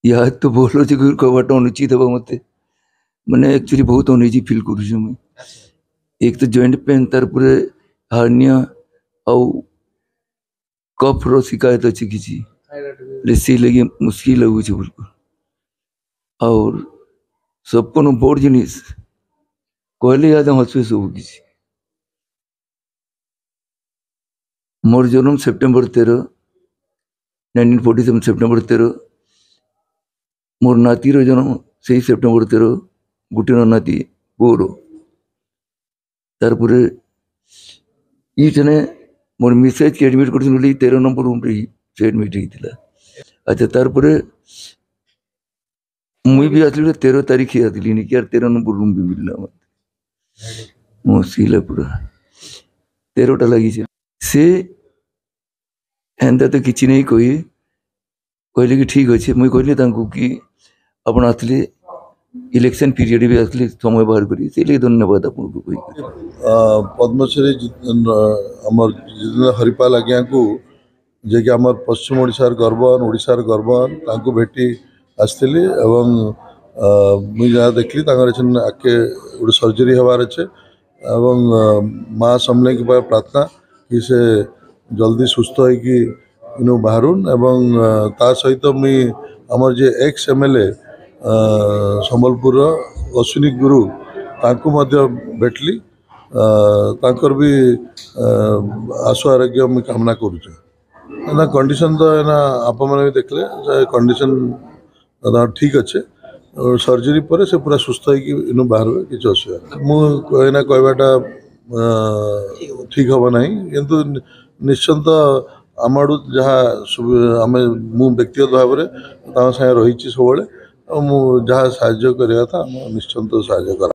या तो बोलो जे कबाटा अनुचित हे मत मैंने एक्चुअली बहुत अनइजी फिल करुँ मुझे एक तो जॉइंट पेन तार हार्निया आउ कफ रो शिकायत अच्छी किसी से लगे मुश्किल लगुच बिल्कुल और सबको बड़ जिनिस कहले याद हसवे सब किसी मोर जन्म सेप्टेम्बर 13 1947 सेप्टेम्बर 13 मोर नातीर जन्म से सेप्टेम्बर 13 गुटेर नाती पुअर तारपर ये मोर मिसेज के एडमिट कर 13 नंबर रूम रे से एडमिट होता अच्छा तारपर मुई भी आसली 13 तारीख ही आसली नहीं यार 13 नंबर रूम भी मिलला मत मुश्किल है पूरा 13टा लगी से एंता तो किसी नहीं कही कहले कि ठीक अच्छे मुई कहली कि आपण आसले इलेक्शन पीरियड भी आसले समय बाहर करी से लिए धन्यवाद आपको कही पद्मश्री आमर जितेंद्र हरिपाल आज्ञा को जे कि आमर पश्चिम ओडिशार गर्वन ओडिशार गर्वन तांको भेटी आसली एवं मुझे जहाँ देखली आके गोटे सर्जरी हबार अच्छे एवं माँ समले की प्रार्थना कि से जल्दी सुस्थ होगी इनु बाहरुन एवं ता सहित मुई आमर जे एक्स एमएलए संबलपुर अश्विनी गुरु तांको मध्य भेटली तांकर भी आशु आरोग्य मुझे कामना करुचे ना कंडीशन तो ना आप मैंने भी देखले कंडीशन ठीक अच्छे और सर्जरी पर से पूरा सुस्थ होगी बाहर किसी असुविधा मुझे कहवाटा ठीक हम ना किंतु निश्चिंत आम आड़ जहाँ आम मु व्यक्तिगत भाव में सागे रही सब जहाँ साहय करवा था निश्चिंत साहय कर